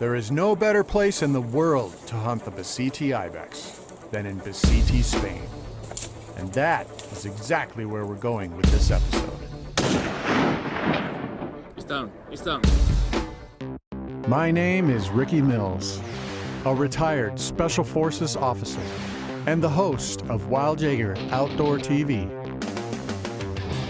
There is no better place in the world to hunt the Becite Ibex than in Becite, Spain. And that is exactly where we're going with this episode. He's down. My name is Ricky Mills, a retired Special Forces officer and the host of WILD Jaeger Outdoor TV.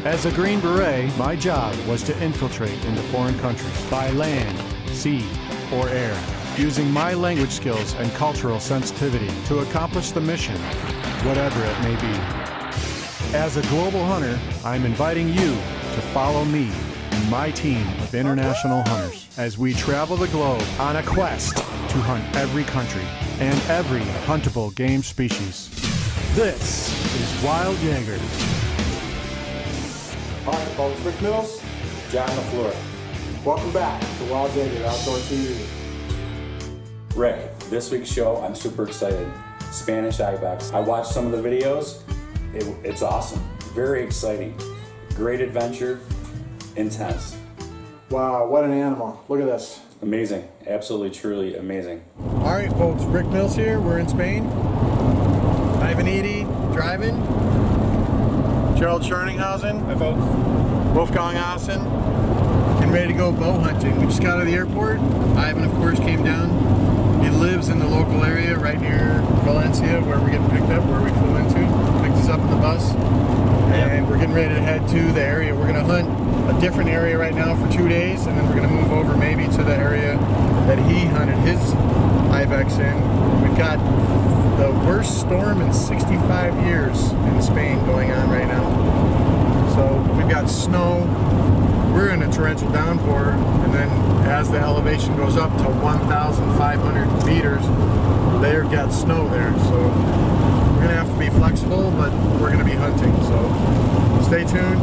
As a Green Beret, my job was to infiltrate into foreign countries by land, sea, or air, using my language skills and cultural sensitivity to accomplish the mission, whatever it may be. As a global hunter, I'm inviting you to follow me and my team of international hunters as we travel the globe on a quest to hunt every country and every huntable game species. This is WILD Jaeger. All right, folks, Rick Mills, John LaFleur. Welcome back to WILD Jaeger Outdoor TV. Rick, this week's show, I'm super excited. Spanish Ibex. I watched some of the videos. It's awesome. Very exciting. Great adventure. Intense. Wow, what an animal. Look at this. Amazing. Absolutely, truly amazing. All right, folks, Rick Mills here. We're in Spain. Ivan Eady driving. Gerald Schorninghausen. Hi, folks. Wolfgang Assen. Getting ready to go bow hunting. We just got out of the airport. Ivan, of course, came down. He lives in the local area right near Valencia, where we're getting picked up, where we flew into. Picked us up in the bus. And we're getting ready to head to the area. We're going to hunt a different area right now for 2 days, and then we're going to move over maybe to the area that he hunted his Ibex in. We've got the worst storm in 65 years in Spain going on right now. So we've got snow. We're in a torrential downpour, and then as the elevation goes up to 1,500 meters, they've got snow there. So we're gonna have to be flexible, but we're gonna be hunting. So stay tuned.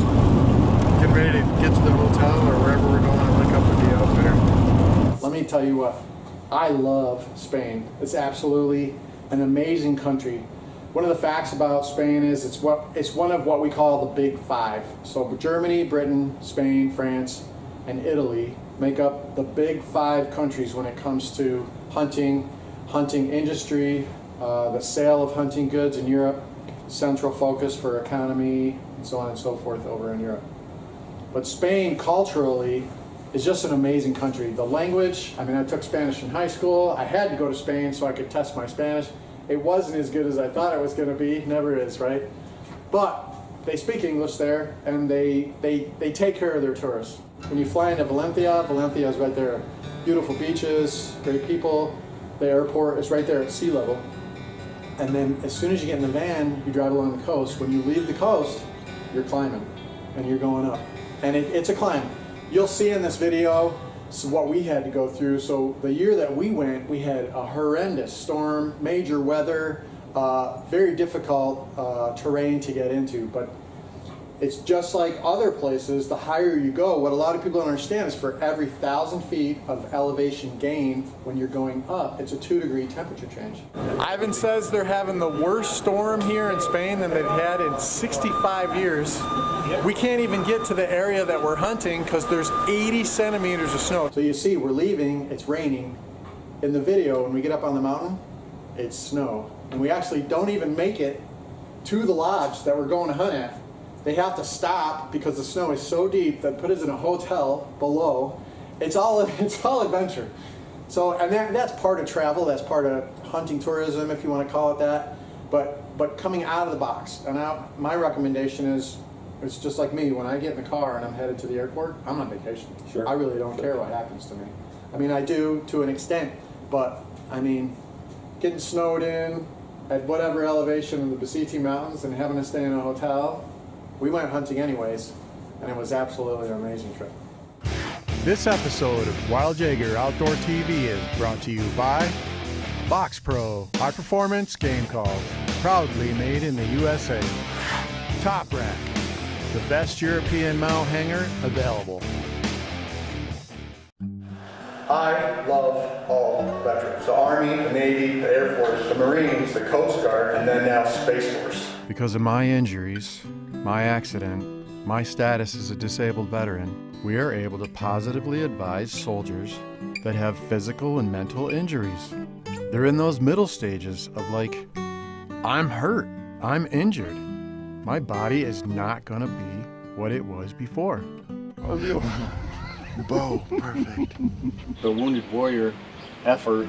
Getting ready to get to the hotel or wherever we're going and link up with the outfitter. Let me tell you what, I love Spain. It's absolutely an amazing country. One of the facts about Spain is it's one of what we call the Big Five. So Germany, Britain, Spain, France, and Italy make up the Big Five countries when it comes to hunting industry, the sale of hunting goods in Europe, central focus for economy, and so on and so forth over in Europe. But Spain culturally is just an amazing country. The language, I mean, I took Spanish in high school. I had to go to Spain so I could test my Spanish. It wasn't as good as I thought it was going to be. Never is, right? But they speak English there, and they take care of their tourists. When you fly into Valencia, Valencia is right there. Beautiful beaches, great people. The airport is right there at sea level. And then as soon as you get in the van, you drive along the coast. When you leave the coast, you're climbing, and you're going up. And it's a climb. You'll see in this video what we had to go through. So the year that we went, we had a horrendous storm, major weather, very difficult terrain to get into. But it's just like other places, the higher you go, what a lot of people don't understand is for every 1,000 feet of elevation gain when you're going up, it's a 2-degree temperature change. Ivan says they're having the worst storm here in Spain than they've had in 65 years. We can't even get to the area that we're hunting because there's 80 centimeters of snow. So you see, we're leaving, it's raining. In the video, when we get up on the mountain, it's snow. And we actually don't even make it to the lodge that we're going to hunt at. They have to stop because the snow is so deep that put us in a hotel below. It's all adventure. So, and that's part of travel, that's part of hunting tourism, if you want to call it that. But coming out of the box. And my recommendation is, it's just like me, when I get in the car and I'm headed to the airport, I'm on vacation. Sure. I really don't care what happens to me. I mean, I do to an extent, but I mean, getting snowed in at whatever elevation in the Becite Mountains and having to stay in a hotel, we went hunting anyways, and it was absolutely an amazing trip. This episode of WILD Jaeger Outdoor TV is brought to you by Box Pro, high performance game calls, proudly made in the USA. Top Rack, the best European mount hanger available. I love all veterans. The Army, the Navy, the Air Force, the Marines, the Coast Guard, and then now Space Force. Because of my injuries, my accident, my status as a disabled veteran, we are able to positively advise soldiers that have physical and mental injuries. They're in those middle stages of like, I'm hurt, I'm injured. My body is not gonna be what it was before. Bow, perfect. The Wounded Warrior effort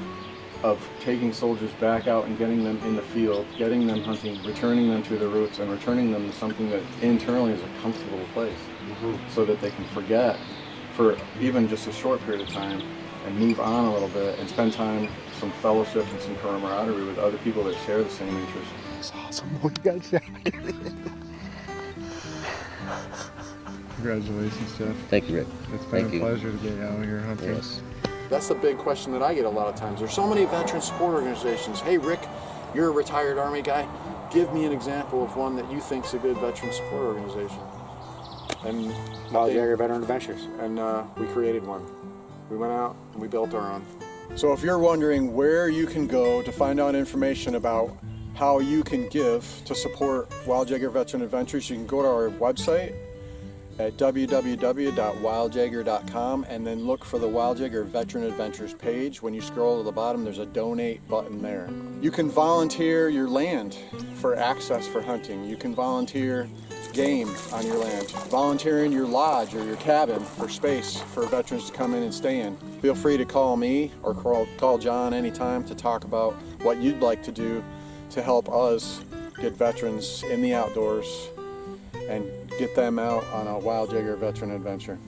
of taking soldiers back out and getting them in the field, getting them hunting, returning them to their roots, and returning them to something that internally is a comfortable place, so that they can forget for even just a short period of time and move on a little bit and spend time, some fellowship and some camaraderie with other people that share the same interests. It's awesome. What you got, Jack? Congratulations, Jeff. Thank you, Rick. It's been Thank a you. pleasure to get you out here hunting. Yes. That's the big question that I get a lot of times. There's so many veteran support organizations. Hey, Rick, you're a retired Army guy. Give me an example of one that you think's a good veteran support organization. And WILD Jaeger Veteran Adventures. and we created one. We went out and we built our own. So if you're wondering where you can go to find out information about how you can give to support WILD Jaeger Veteran Adventures, you can go to our website at www.wildjaeger.com and then look for the WILD Jaeger Veteran Adventures page. When you scroll to the bottom, there's a donate button there. You can volunteer your land for access for hunting. You can volunteer game on your land. Volunteer in your lodge or your cabin for space for veterans to come in and stay in. Feel free to call me or call John anytime to talk about what you'd like to do to help us get veterans in the outdoors and get them out on a WILD Jaeger veteran adventure.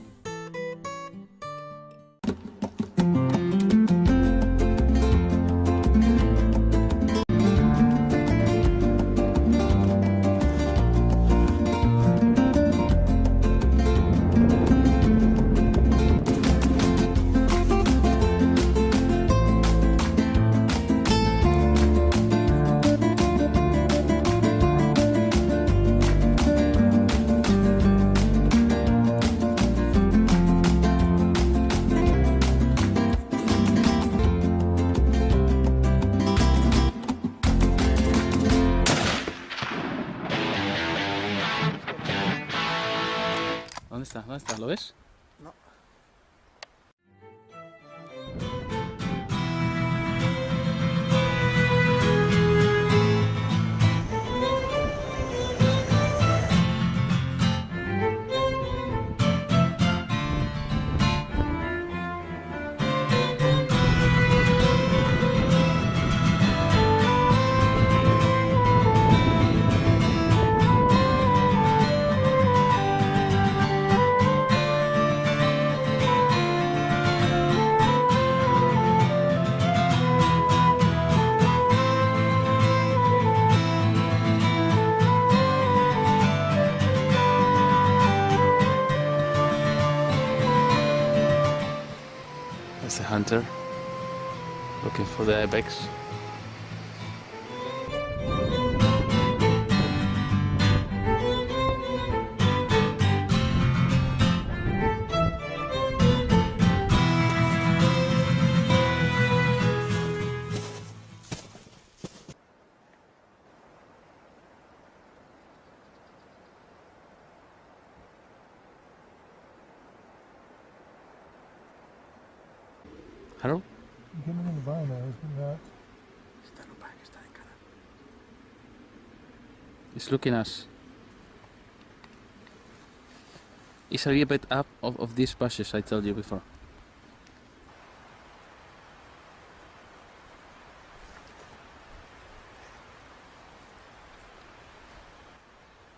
¿Dónde está? ¿Dónde está? ¿Lo ves? That's a hunter looking for the Ibex. Harold? He's looking us. He's a little bit up of these bushes I told you before.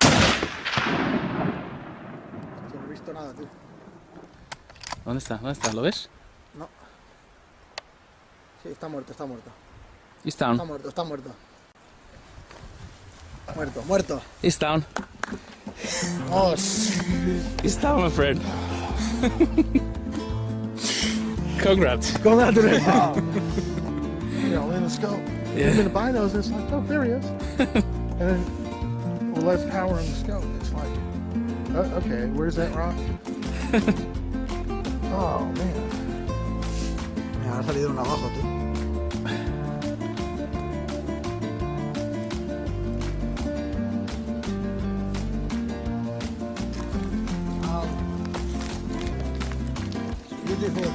Yo no he visto nada, tío. ¿Dónde está? ¿Dónde está? ¿Lo ves? No. Sí, está muerto, está muerto. He's down. Está muerto, está muerto. Muerto, muerto. He's down. Oh, He's down, my friend. Congrats. congratulations. You know, in the scope. Yeah. In the binos, it's like, oh, there he is. And then, with less power on the scope, it's like, oh, okay, where's that rock? Oh, man. Me ha salido uno abajo, tú. beautiful.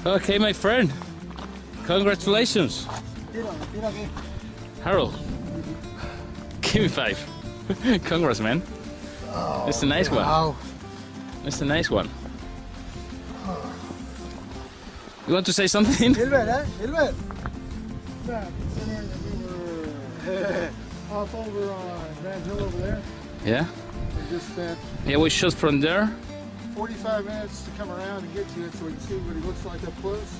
Okay, my friend. Congratulations. Harold. Give me 5. Congrats, man. It's a nice one. Wow. It's a nice one. You want to say something? Hilbert, eh? Hilbert. Yeah, considering that we were off over on Van Hill over there, Yeah? we just spent Yeah, we shot from there. 45 minutes to come around and get to it so we can see what he looks like up close.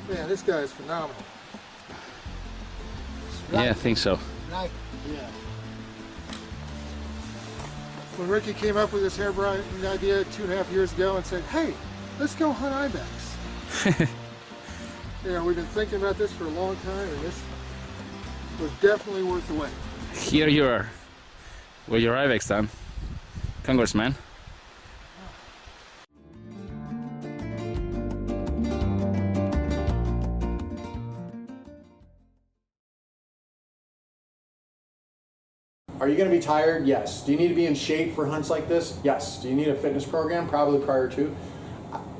Man, this guy is phenomenal. Yeah, I think so. Right. Yeah. When Ricky came up with this harebrained idea 2.5 years ago and said, hey, let's go hunt Ibex. Yeah, we've been thinking about this for a long time, and this was definitely worth the wait. Here you are. With your Ibex done. Congrats, man. Are you going to be tired? Yes. Do you need to be in shape for hunts like this? Yes. Do you need a fitness program? Probably prior to.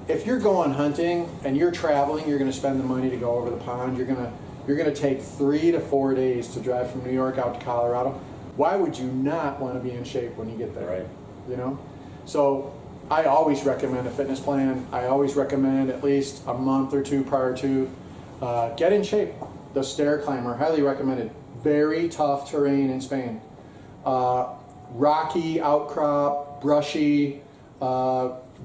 If you're going hunting and you're traveling, you're going to spend the money to go over the pond. You're going to take 3 to 4 days to drive from New York out to Colorado. Why would you not want to be in shape when you get there? Right. You know? So I always recommend a fitness plan. I always recommend at least a month or 2 prior to. Get in shape. The stair climber, highly recommended. Very tough terrain in Spain. Rocky, outcrop, brushy,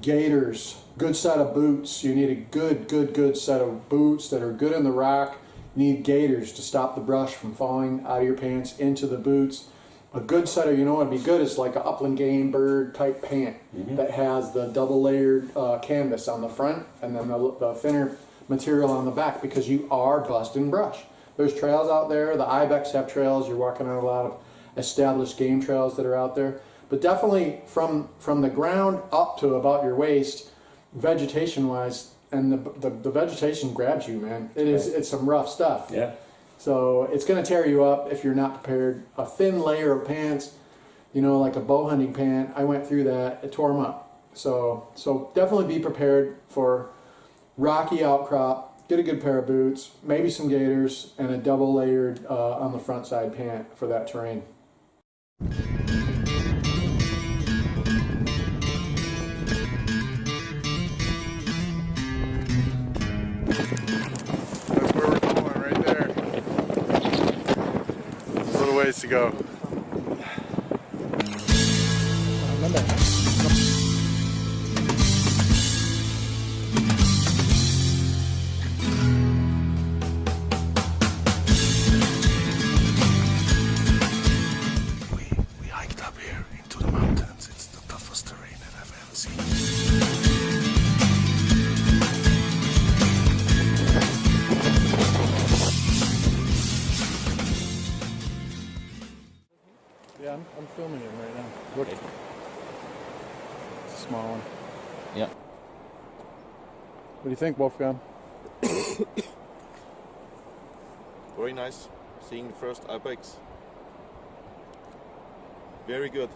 gaiters, good set of boots. You need a good set of boots that are good in the rock. You need gaiters to stop the brush from falling out of your pants into the boots. A good set of, you know what would be good is like an upland game bird type pant that has the double layered canvas on the front and then the thinner material on the back, because you are busting brush. There's trails out there. The Ibex have trails. You're walking on a lot of established game trails that are out there, but definitely from the ground up to about your waist, vegetation wise, and the vegetation grabs you, man. It's some rough stuff. Yeah. So it's going to tear you up if you're not prepared. A thin layer of pants, you know, like a bow hunting pant, I went through that, it tore them up. So definitely be prepared for rocky outcrop. Get a good pair of boots, maybe some gaiters, and a double layered on the front side pant for that terrain. That's where we're going, right there. There's a little ways to go. We hiked up here into the mountains. It's the toughest terrain that I've ever seen. Yeah, I'm filming it right now. Look. It's a small one. Yeah. What do you think, Wolfgang? Very nice. Seeing the first Ibex. Very good.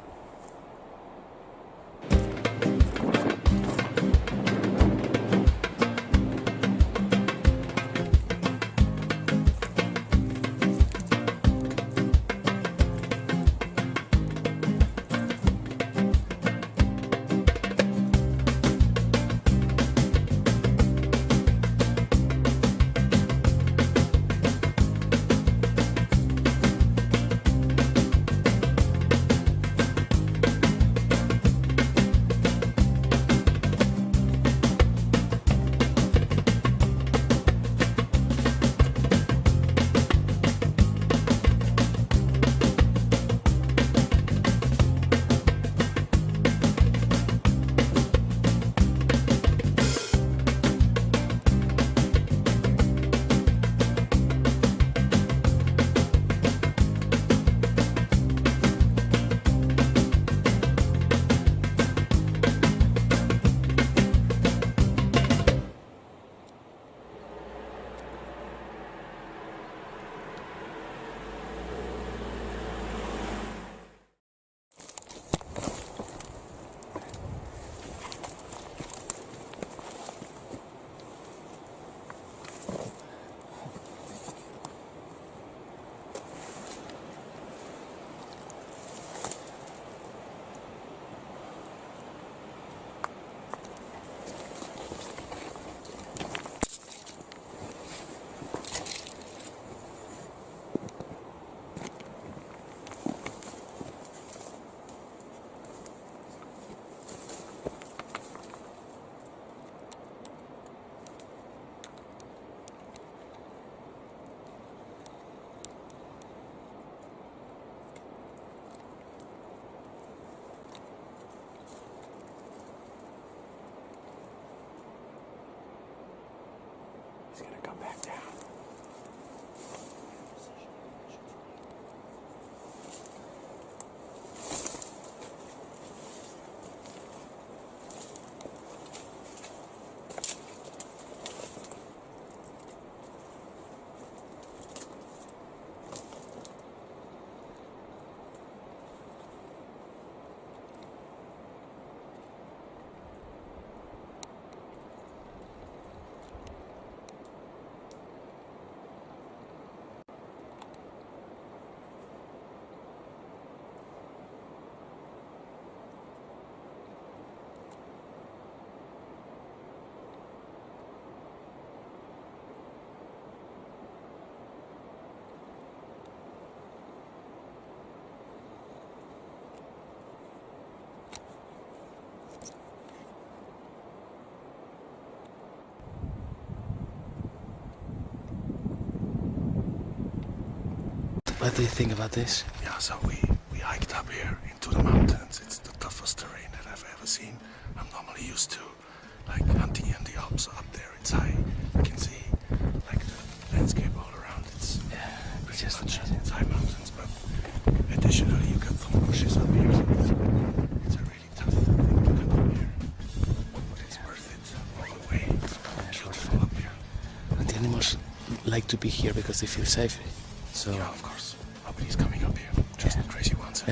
What do you think about this? Yeah, so we hiked up here into the mountains. It's the toughest terrain that I've ever seen. I'm normally used to like hunting in the Alps up there. It's high. You can see like the landscape all around. It's just amazing. It's high mountains, but additionally you got thorn bushes up here. So it's a really tough thing to come up here. But it's worth it all the way. It's beautiful up here. And the animals like to be here because they feel safe. So yeah, of course. Nobody's coming up here. Just crazy ones.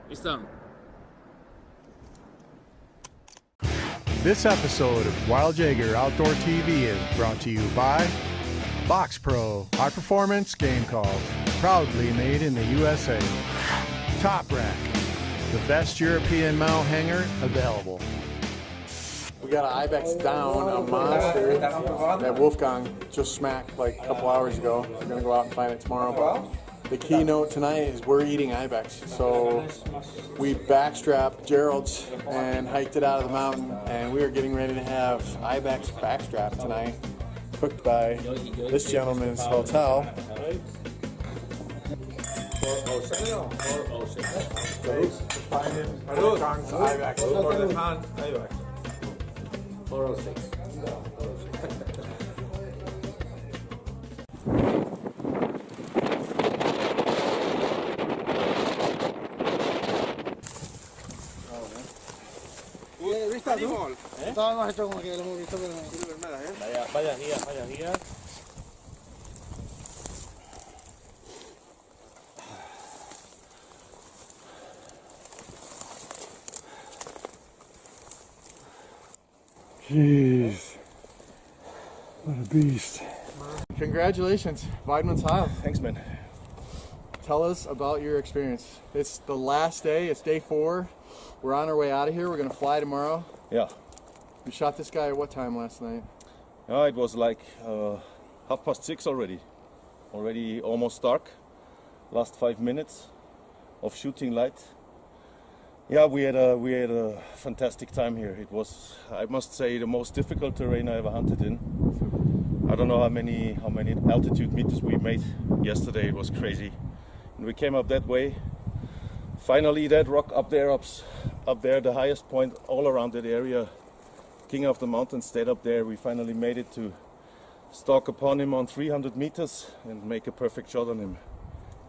It's down. This episode of WILD Jaeger Outdoor TV is brought to you by Box Pro, high performance game calls, proudly made in the USA. Top Rack, the best European mount hanger available. We got an Ibex down, a monster that Wolfgang just smacked like a couple hours ago. We're gonna go out and find it tomorrow. But the keynote tonight is we're eating Ibex. So we backstrapped Gerald's and hiked it out of the mountain, and we are getting ready to have Ibex backstrap tonight, cooked by this gentleman's hotel. Wolfgang's Ibex. 406. ¿Viste tú? Estábamos hecho como que lo hemos visto, pero no. Vaya guía. Jeez, what a beast. Congratulations, Weidman's Heil. Thanks, man. Tell us about your experience. It's the last day, it's day 4. We're on our way out of here. We're gonna fly tomorrow. Yeah. We shot this guy at what time last night? It was like 6:30 already. Already almost dark. Last 5 minutes of shooting light. Yeah, we had a fantastic time here. It was, I must say, the most difficult terrain I ever hunted in. I don't know how many altitude meters we made yesterday. It was crazy. And we came up that way. Finally, that rock up there, the highest point all around that area, king of the mountain, stayed up there. We finally made it to stalk upon him on 300 meters and make a perfect shot on him,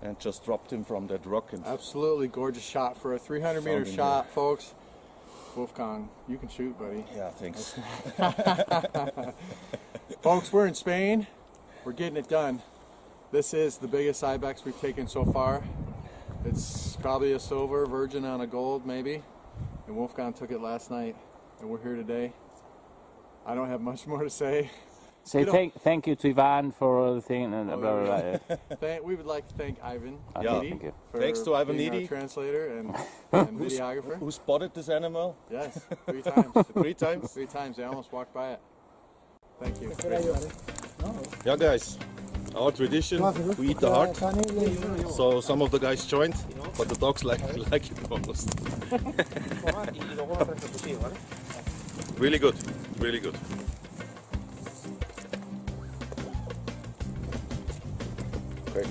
and just dropped him from that rock. And absolutely gorgeous shot for a 300-meter shot, here. Folks. Wolfgang, you can shoot, buddy. Yeah, thanks. Folks, we're in Spain. We're getting it done. This is the biggest Ibex we've taken so far. It's probably a silver, virgin on a gold, maybe. And Wolfgang took it last night, and we're here today. I don't have much more to say. Say thank you to Ivan for the thing and blah, blah, blah. We would like to thank Ivan Yeah. Needy for Thanks to Ivan being our Needy. translator and videographer. Who spotted this animal? Yes, 3 times. 3 times? 3 times. They almost walked by it. Thank you. Yeah, guys. Our tradition, we eat the heart. So some of the guys joined, but the dogs like it most. Really good, really good. Okay.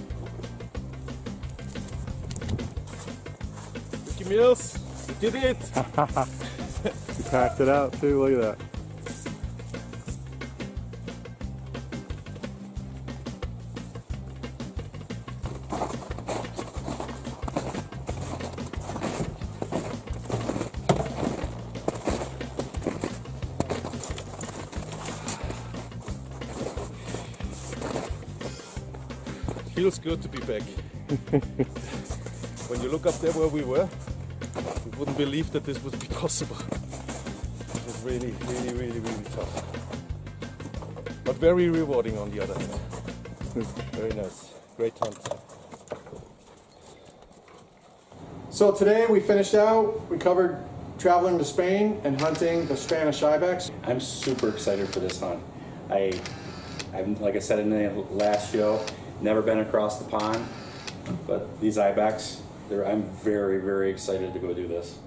Ricky Mills, you did it! You packed it out too, look at that. Feels good to be back. When you look up there where we were, you wouldn't believe that this would be possible. It was really, really, really, really tough. But very rewarding on the other hand. Very nice. Great hunt. So today we finished out, we covered traveling to Spain and hunting the Spanish Ibex. I'm super excited for this hunt. I've, like I said in the last show, never been across the pond, but these Ibex, I'm very, very excited to go do this.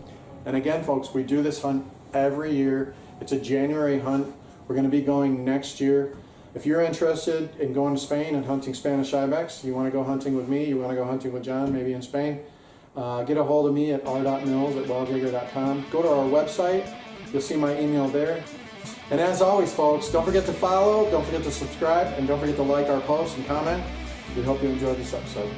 And again, folks, we do this hunt every year. It's a January hunt. We're going to be going next year. If you're interested in going to Spain and hunting Spanish Ibex, you want to go hunting with me, you want to go hunting with John, maybe in Spain, get a hold of me at r.mills@wildjaeger.com. Go to our website. You'll see my email there. And as always, folks, don't forget to follow, don't forget to subscribe, and don't forget to like our posts and comment. We hope you enjoyed this episode.